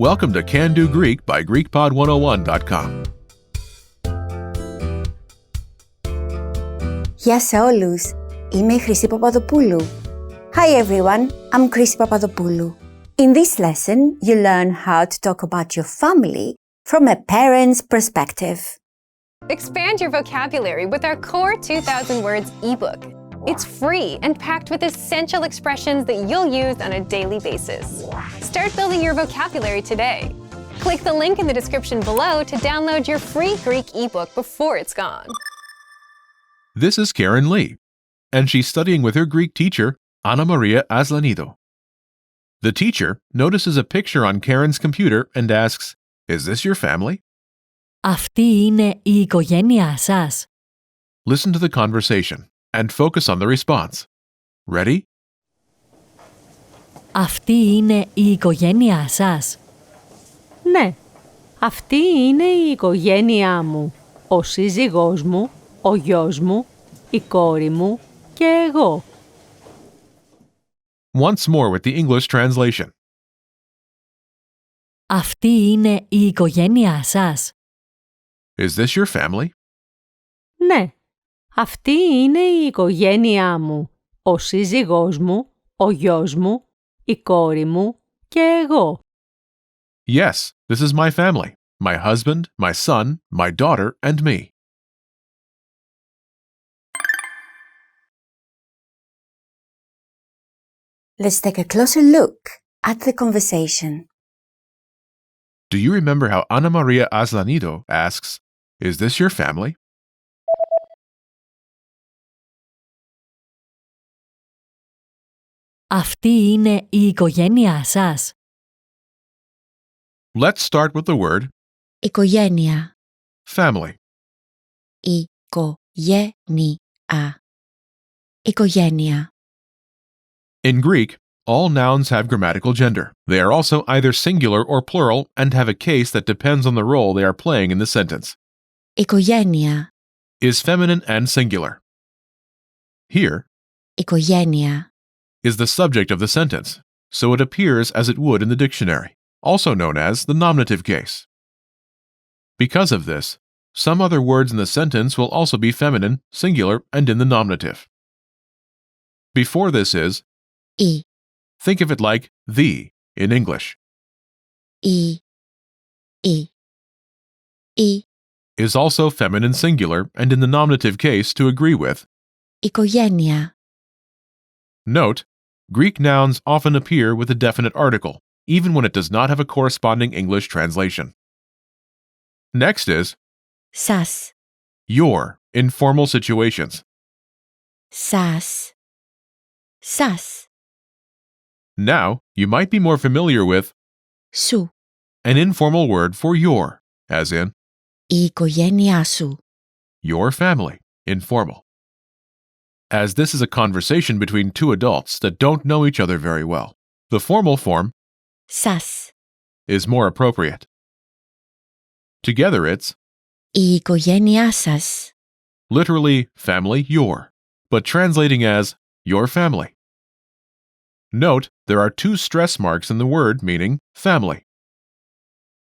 Welcome to Can Do Greek by GreekPod101.com. Γεια σε όλους, είμαι η Χρυσή Παπαδοπούλου. Hi everyone, I'm Χρυσή Παπαδοπούλου. In this lesson, you learn how to talk about your family from a parent's perspective. Expand your vocabulary with our Core 2000 Words ebook. It's free and packed with essential expressions that you'll use on a daily basis. Start building your vocabulary today. Click the link in the description below to download your free Greek ebook before it's gone. This is Karen Lee, and she's studying with her Greek teacher, Anna Maria Aslanido. The teacher notices a picture on Karen's computer and asks, "Is this your family?" Αυτή είναι η οικογένειά σας. Listen to the conversation and focus on the response. Ready? Αυτή είναι η οικογένειά σας. Ναι, αυτή είναι η οικογένειά μου. Ο σύζυγός μου, ο γιος μου, η κόρη μου και εγώ. Once more with the English translation. Αυτή είναι η οικογένειά σας. Is this your family? Ναι, αυτή είναι η οικογένειά μου. Ο σύζυγός μου, ο γιος μου, η κόρη μου και εγώ. Yes, this is my family. My husband, my son, my daughter, and me. Let's take a closer look at the conversation. Do you remember how Anna Maria Aslanido asks, "Is this your family?" Αυτή είναι η οικογένειά σας. Let's start with the word Οικογένεια. family. Οικογένεια. Οικογένεια. In Greek, all nouns have grammatical gender. They are also either singular or plural and have a case that depends on the role they are playing in the sentence. Οικογένεια. Is feminine and singular. Here Οικογένεια. is the subject of the sentence, so it appears as it would in the dictionary, also known as the nominative case. Because of this, some other words in the sentence will also be feminine, singular, and in the nominative. Before this is, Η. think of it like the in English. Η. Η. Η. Is also feminine singular and in the nominative case to agree with. Οικογένεια. Note, Greek nouns often appear with a definite article, even when it does not have a corresponding English translation. Next is Σας. your in formal situations. Σας. Σας. Now, you might be more familiar with Σου. an informal word for your, as in Η οικογένειά σου. your family, informal. As this is a conversation between two adults that don't know each other very well, the formal form Σας. is more appropriate. Together it's Η οικογένειά σας. literally family your, but translating as your family. Note, there are two stress marks in the word meaning family.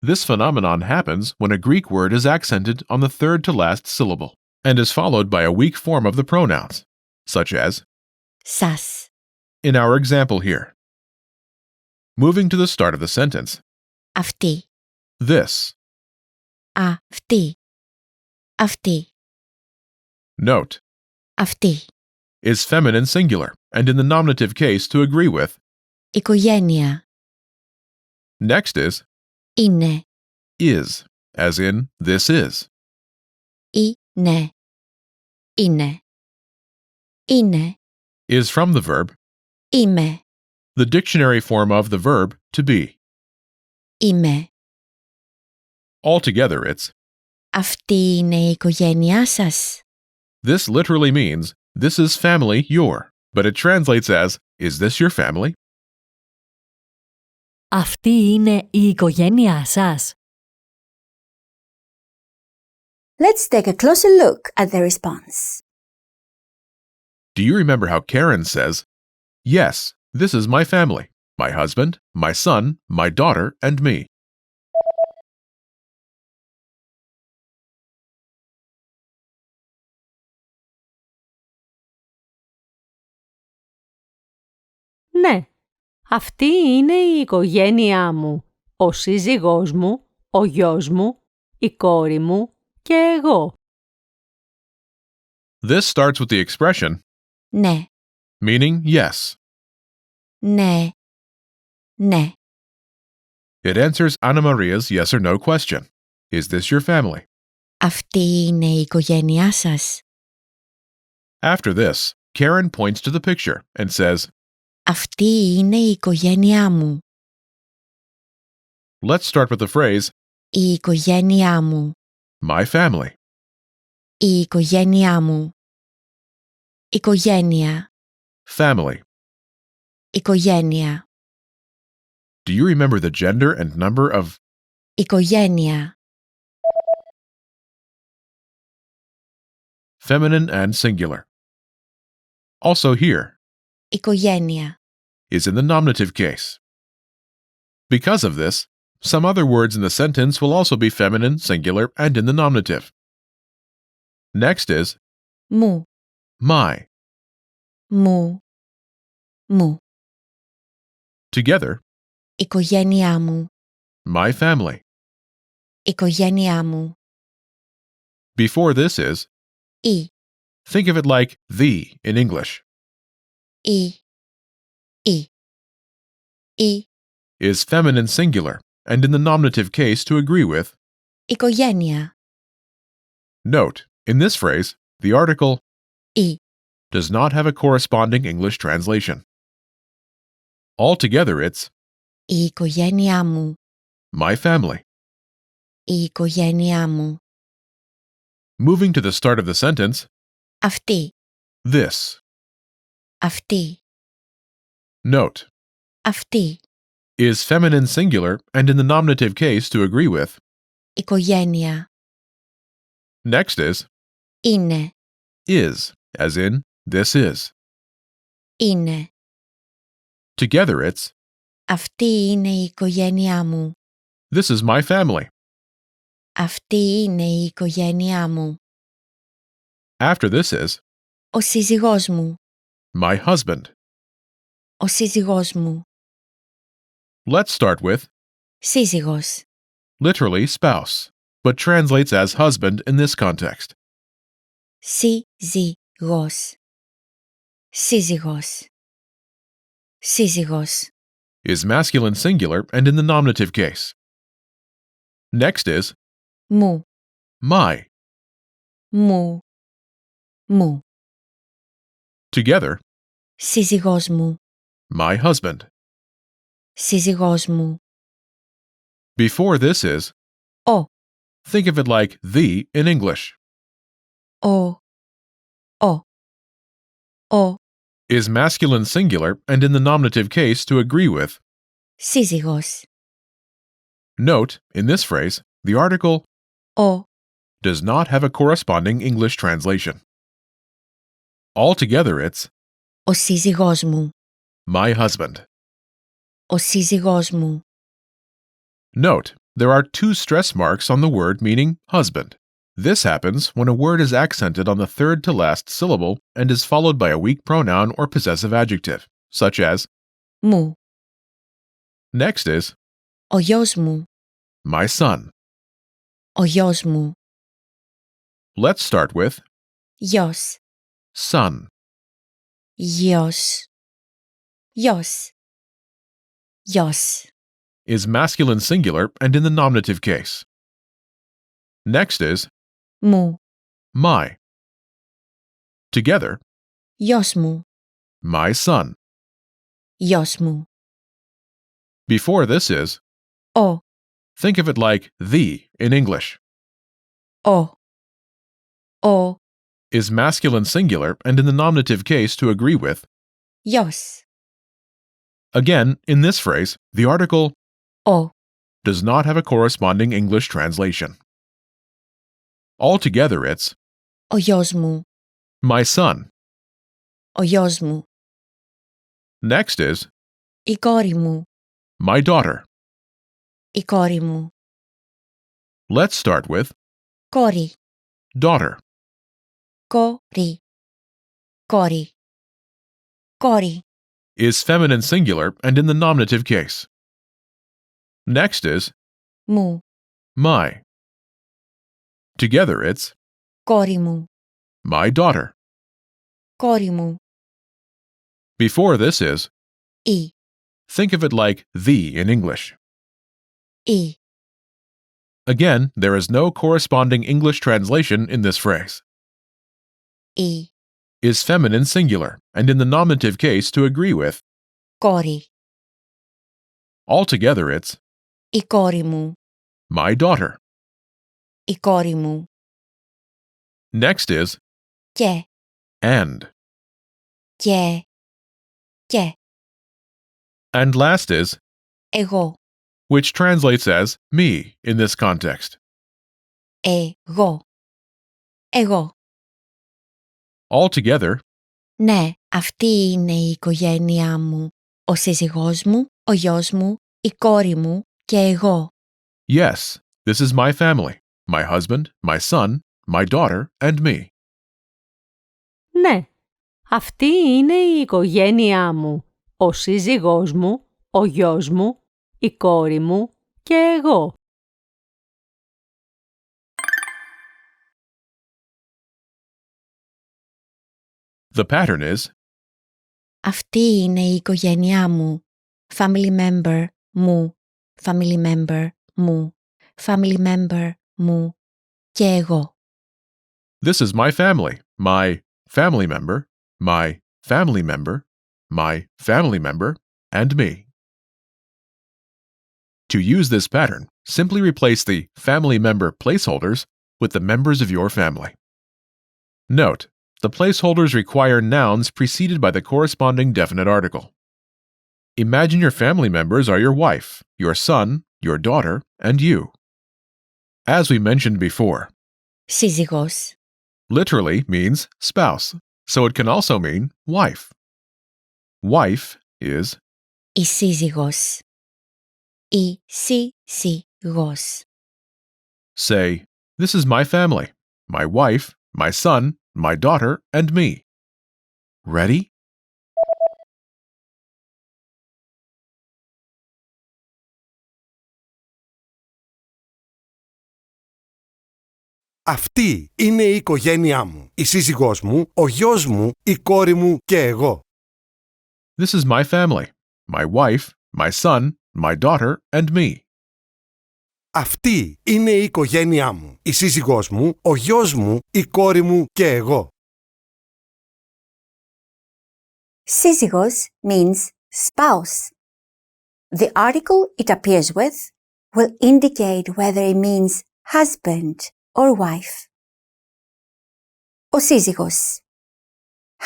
This phenomenon happens when a Greek word is accented on the third to last syllable and is followed by a weak form of the pronouns, such as Σας. in our example here. Moving to the start of the sentence, Αυτή. this. Αυτή. Αυτή. Note, Αυτή. is feminine singular and in the nominative case to agree with. Οικογένεια. Next is Είναι. is, as in this is. Είναι. Είναι. Είναι. Is from the verb, Είμαι. the dictionary form of the verb to be. Είμαι. Altogether it's, Αυτή είναι η οικογένειά σας. this literally means, this is family your, but it translates as, is this your family? Αυτή είναι η οικογένειά σας. Let's take a closer look at the response. Do you remember how Karen says, "Yes, this is my family, my husband, my son, my daughter, and me"? Ναι, αυτή είναι η οικογένειά μου, ο σύζυγός μου, ο γιος μου, η κόρη μου και εγώ. This starts with the expression, Ναι, meaning yes. ναι, ναι. It answers Anna Maria's yes or no question. Is this your family? Αυτή είναι η οικογένειά σας. After this, Karen points to the picture and says, Αυτή είναι η οικογένειά μου. let's start with the phrase, Η οικογένειά μου. my family. Η οικογένειά μου. Οικογένεια. Family. Οικογένεια. Do you remember the gender and number of Οικογένεια. feminine and singular? Also here Οικογένεια. is in the nominative case. Because of this, some other words in the sentence will also be feminine, singular, and in the nominative. Next is Μου. my. Μου. Μου. Together, Οικογένειά μου. my family. Οικογένειά μου. Before this is, Η. think of it like the in English, Η. Η. Η. is feminine singular, and in the nominative case to agree with. Οικογένεια. Note, in this phrase, the article Η. does not have a corresponding English translation. Altogether, it's Η οικογένειά μου. my family. Η οικογένειά μου. Moving to the start of the sentence, Αυτή. this. Αυτή. Note, Αυτή. is feminine singular and in the nominative case to agree with. Οικογένεια. Next is Είναι. is, as in this is. Είναι. Together, it's Αυτή είναι η οικογένειά μου. this is my family. Αυτή είναι η οικογένειά μου. After this is Ο σύζυγός μου. my husband. Ο σύζυγός μου. Let's start with Σύζυγος. literally spouse, but translates as husband in this context. Σύζυγος. Σύζυγος. Σύζυγος. Is masculine singular and in the nominative case. Next is Μου. my. Μου. Μου. Together, Σύζυγός μου. my husband. Σύζυγός μου. Before this is Ο. think of it like the in English. Ο. Ο. Ο. Is masculine singular and in the nominative case to agree with. Σύζυγος. Note, in this phrase, the article Ο. does not have a corresponding English translation. Altogether, it's Ο σύζυγός μου. my husband. Ο σύζυγός μου. Note, there are two stress marks on the word meaning husband. This happens when a word is accented on the third to last syllable and is followed by a weak pronoun or possessive adjective, such as Μου. next is Ο γιος μου. my son. Ο γιος μου. Let's start with Γιος. son. Γιος. Γιος. Γιος. Is masculine singular and in the nominative case. Next is Μου. my. Together, Γιος μου. my son. Γιος μου. Before this is Ο. think of it like the in English. Ο. Ο. Is masculine singular and in the nominative case to agree with. Γιος. Again, in this phrase, the article Ο. does not have a corresponding English translation. Altogether, it's Ο γιος μου. my son. Ο γιος μου. Next is Η κόρη μου. my daughter. Η κόρη μου. Let's start with Κόρη. daughter. Κόρη. Κόρη. Κόρη. is feminine singular and in the nominative case. Next is μου, my. Together it's κόρη μου, my daughter. κόρη μου, Before this is, η, think of it like the in English. η, Again, there is no corresponding English translation in this phrase. η, Is feminine singular and in the nominative case to agree with. κόρη, Altogether it's η κόρη μου, my daughter. η κόρη μου, Next is και, and. και, και, And last is, εγώ, which translates as me in this context. εγώ, εγώ. Altogether, Ναι, αυτή είναι η οικογένειά μου, ο σύζυγός μου, ο γιος μου, η κόρη μου και εγώ. yes, this is my family, my husband, my son, my daughter, and me. Ναι, αυτή είναι η οικογένειά μου, ο σύζυγός μου, ο γιος μου, η κόρη μου και εγώ. The pattern is Αυτή είναι η οικογένειά μου, family member μου, family member μου, family member μου και εγώ. this is my family, my family member, my family member, my family member, and me. To use this pattern, simply replace the family member placeholders with the members of your family. Note, the placeholders require nouns preceded by the corresponding definite article. Imagine your family members are your wife, your son, your daughter, and you. As we mentioned before, Σύζυγος, literally means spouse, so it can also mean wife. Wife is η σύζυγος, η σύζυγος. say, this is my family, my wife, my son, my daughter, and me. Ready? Αυτή είναι η οικογένειά μου, η σύζυγός μου, ο γιος μου, η κόρη μου και εγώ. This is my family, my wife, my son, my daughter, and me. Αυτή είναι η οικογένειά μου, η σύζυγός μου, ο γιος μου, η κόρη μου και εγώ. Σύζυγος means spouse. The article it appears with will indicate whether it means husband or wife. Ο σύζυγος,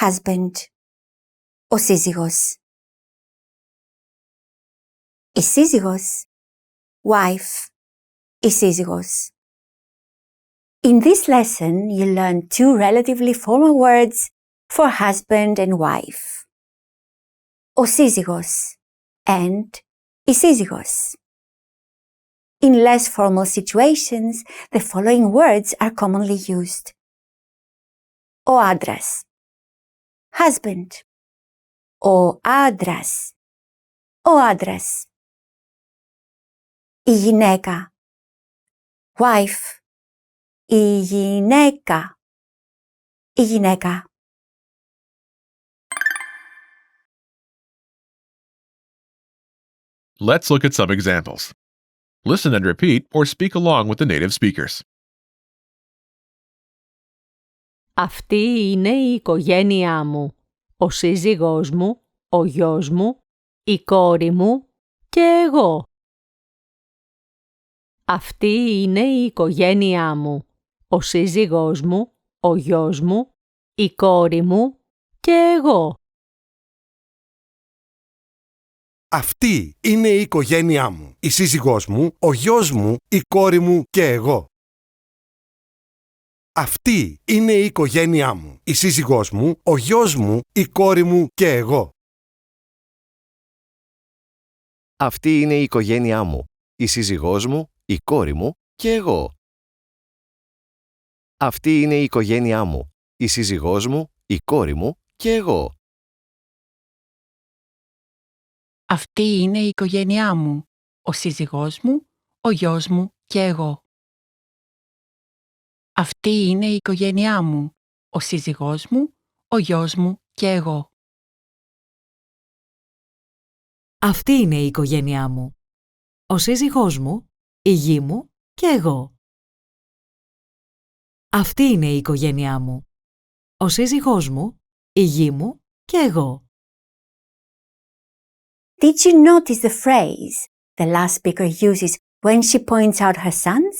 husband. Ο σύζυγος. Η σύζυγος, wife. Η σύζυγος. In this lesson, you learn two relatively formal words for husband and wife. Ο σύζυγος and η σύζυγος. In less formal situations, the following words are commonly used. Ο άντρας, husband. Ο άντρας, ο άντρας. Η γυναίκα, wife. Η γυναίκα, η γυναίκα. Let's look at some examples. Listen and repeat or speak along with the native speakers. Αυτή είναι η οικογένειά μου, ο σύζυγός μου, ο γιος μου, η κόρη μου και εγώ. Αυτή είναι η οικογένειά μου, ο σύζυγός μου, ο γιος μου, η κόρη μου και εγώ. Αυτή είναι η οικογένειά μου, η σύζυγός μου, ο γιος μου, η κόρη μου και εγώ. Αυτή είναι η οικογένειά μου, η σύζυγός μου, ο γιος μου, η κόρη μου και εγώ. Αυτή είναι η οικογένειά μου, η σύζυγός μου, η κόρη μου και εγώ. Αυτή είναι η οικογένειά μου, η σύζυγός μου, η κόρη μου και εγώ. Αυτή είναι η οικογένειά μου. Ο σύζυγός μου, ο γιος μου και εγώ. Αυτή είναι η οικογένειά μου. Ο σύζυγός μου, ο γιος μου και εγώ. Αυτή είναι η οικογένειά μου. Ο σύζυγός μου, η γη μου και εγώ. Αυτή είναι η οικογένειά μου. Ο σύζυγός μου, η γη μου και εγώ. Did you notice the phrase the last speaker uses when she points out her sons?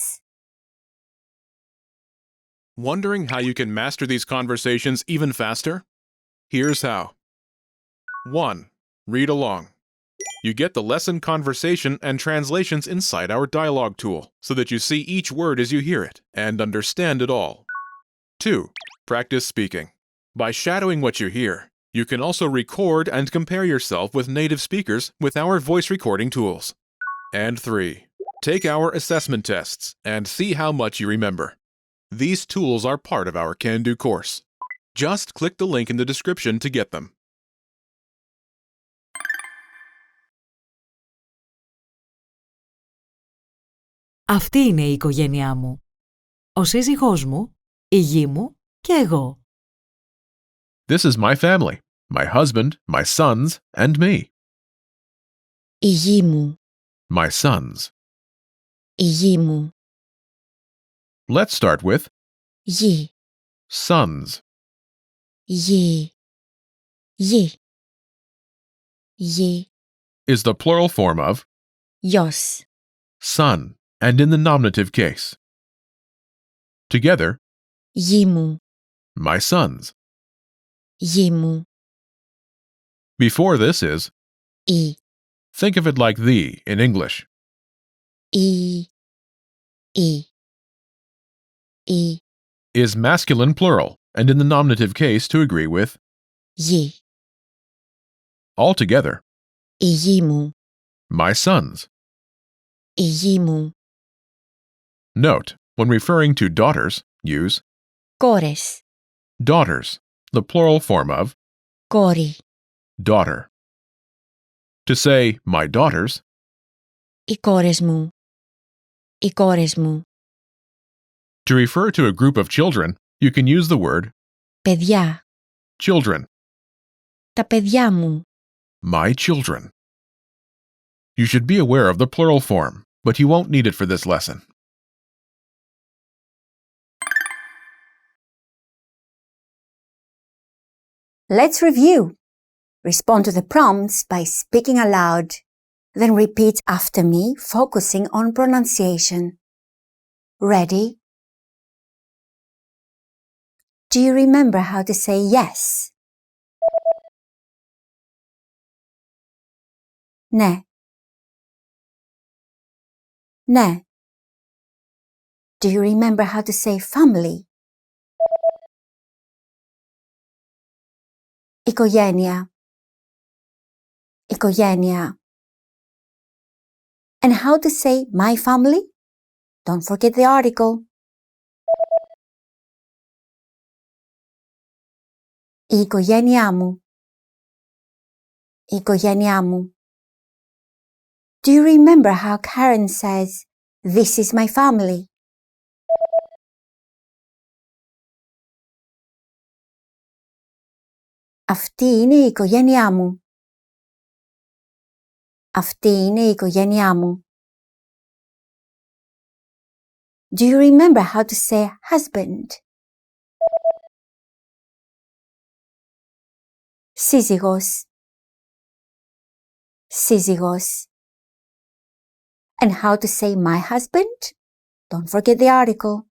Wondering how you can master these conversations even faster? Here's how. 1. Read along. You get the lesson conversation and translations inside our dialogue tool so that you see each word as you hear it and understand it all. 2. Practice speaking. By shadowing what you hear, you can also record and compare yourself with native speakers with our voice recording tools. And 3. Take our assessment tests and see how much you remember. These tools are part of our Can-Do course. Just click the link in the description to get them. Αυτή είναι η οικογένειά μου. Ο σύζυγός μου, η γη μου και εγώ. This is my family, my husband, my sons, and me. Η γη μου. My sons. Η γη μου. Let's start with Γη. sons. Γη. Γη. Γη. Is the plural form of Γιος. son and in the nominative case. Together, Γη μου. my sons. Γη μου. Before this is, Η. think of it like the in English. Η. Η. Η. Is masculine plural and in the nominative case to agree with. Γη. Altogether, Η γη μου. my sons. Η γη μου. Note, when referring to daughters, use Κόρες. daughters, the plural form of Κόρη. daughter. To say my daughters, Οι κόρες μου. Οι κόρες μου. to refer to a group of children, you can use the word Παιδιά. children. Τα παιδιά μου. My children. You should be aware of the plural form, but you won't need it for this lesson. Let's review. Respond to the prompts by speaking aloud. Then repeat after me, focusing on pronunciation. Ready? Do you remember how to say yes? Ναι. Ναι. Do you remember how to say family? Οικογένεια. Οικογένεια. And how to say my family? Don't forget the article. Η οικογένειά μου. Η οικογένειά μου. Do you remember how Karen says, "This is my family"? Αυτή είναι η οικογένειά μου. Αυτή είναι η οικογένειά μου. Do you remember how to say husband? Σύζυγος. Σύζυγος. And how to say my husband? Don't forget the article.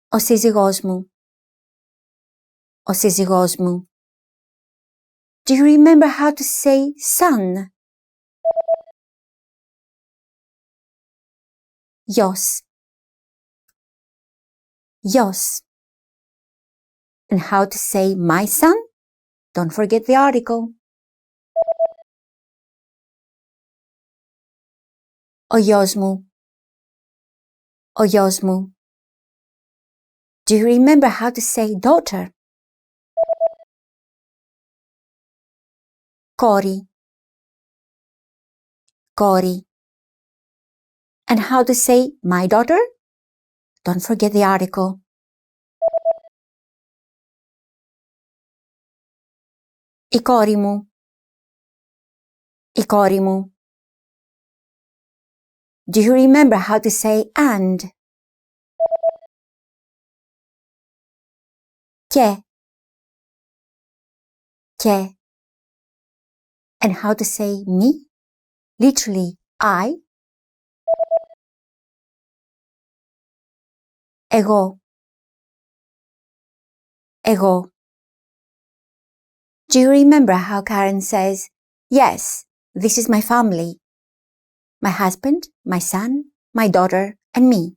Ο σύζυγός μου. Ο σύζυγός μου. Do you remember how to say son? Γιος. Γιος. And how to say my son? Don't forget the article. Ο γιος μου. Ο γιος μου. Do you remember how to say daughter? κόρη, κόρη. And how to say my daughter? Don't forget the article. Η κόρη μου, η κόρη μου. Do you remember how to say and? Και, και. And how to say me? Literally, I. Εγώ, εγώ. Do you remember how Karen says, yes, this is my family. My husband, my son, my daughter, and me.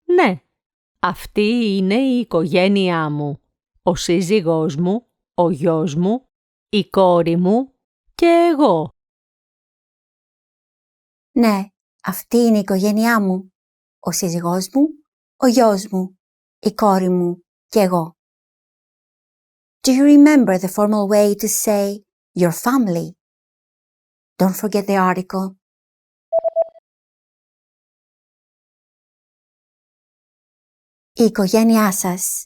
Ναι, αυτή είναι η οικογένειά μου. Ο σύζυγός μου, ο γιος μου, η κόρη μου και εγώ. Ναι, αυτή είναι η οικογένειά μου. Ο σύζυγός μου, ο γιος μου, η κόρη μου και εγώ. Do you remember the formal way to say your family? Don't forget the article. Η οικογένειά σας.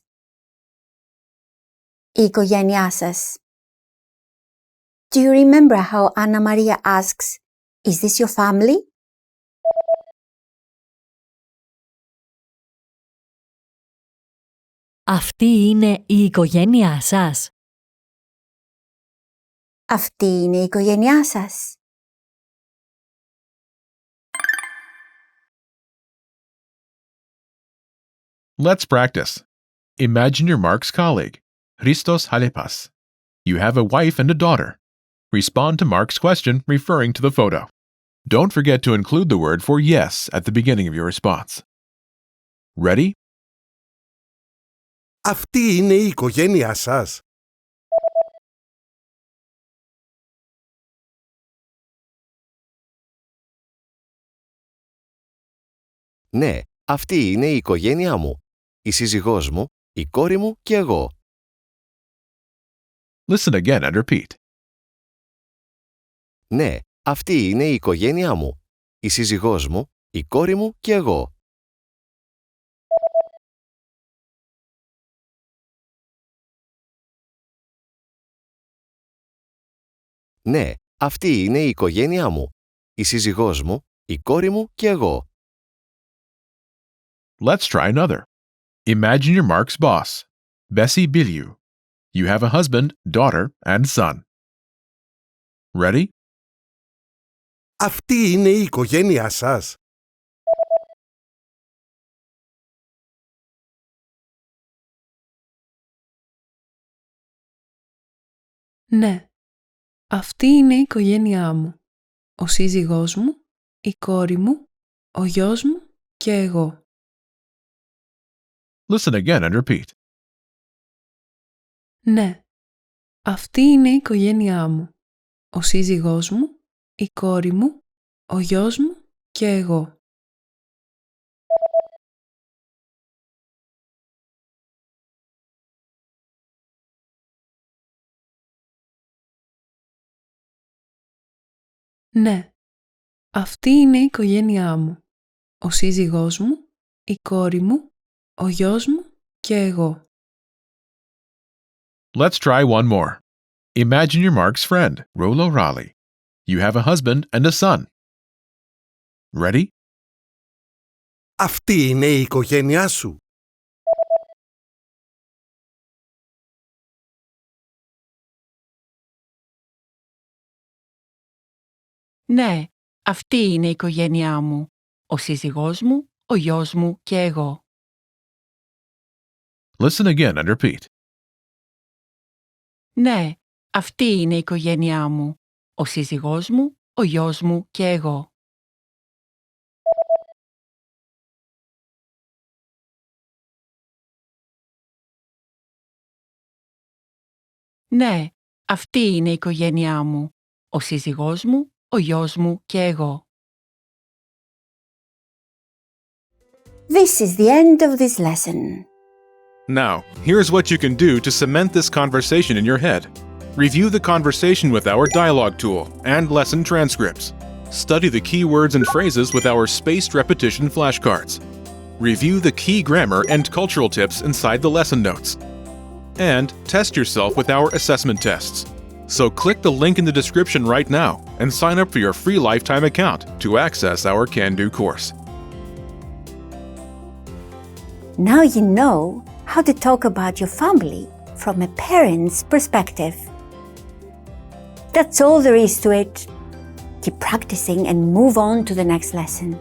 Η οικογένειά σας. Do you remember how Anna Maria asks, is this your family? Αυτή είναι η οικογένειά σας. Αυτή είναι η οικογένειά σας. Let's practice. Imagine you're Mark's colleague, Christos Halepas. You have a wife and a daughter. Respond to Mark's question referring to the photo. Don't forget to include the word for yes at the beginning of your response. Ready? Αυτή είναι η οικογένειά σας. Ναι, αυτή είναι η οικογένειά μου. Η σύζυγός μου, η κόρη μου και εγώ. Listen again and repeat. Ναι, αυτή είναι η οικογένειά μου. Η σύζυγός μου, η κόρη μου και εγώ. Ναι, αυτή είναι η οικογένειά μου. Η σύζυγός μου, η κόρη μου και εγώ. Let's try another. Imagine you're Mark's boss, Bessie Biliou. You have a husband, daughter, and son. Ready? Αυτή είναι η οικογένειά σας. Ναι, αυτή είναι η οικογένειά μου. Ο σύζυγός μου, η κόρη μου, ο γιος μου και εγώ. Listen again and repeat. Ναι, αυτή είναι η οικογένειά μου. Ο σύζυγός μου, η κόρη μου, ο γιος μου και εγώ. Ναι, αυτή είναι η οικογένειά μου. Ο σύζυγός μου, η κόρη μου, ο γιος μου και εγώ. Let's try one more. Imagine you're Mark's friend, Rolo Raleigh. You have a husband and a son. Ready? Αυτή είναι η οικογένειά σου. Ναι, αυτή είναι η οικογένειά μου. Ο σύζυγός μου, ο γιος μου και εγώ. Listen again and repeat. Ναι, αυτή είναι η οικογένειά μου. Ο σύζυγός μου, ο γιος μου και εγώ. Ναι, αυτή είναι η οικογένειά μου. Ο σύζυγός μου, ο γιος μου και εγώ. This is the end of this lesson. Now, here's what you can do to cement this conversation in your head. Review the conversation with our dialogue tool and lesson transcripts. Study the key words and phrases with our spaced repetition flashcards. Review the key grammar and cultural tips inside the lesson notes. And test yourself with our assessment tests. So click the link in the description right now and sign up for your free lifetime account to access our Can-Do course. Now you know how to talk about your family from a parent's perspective. That's all there is to it. Keep practicing and move on to the next lesson.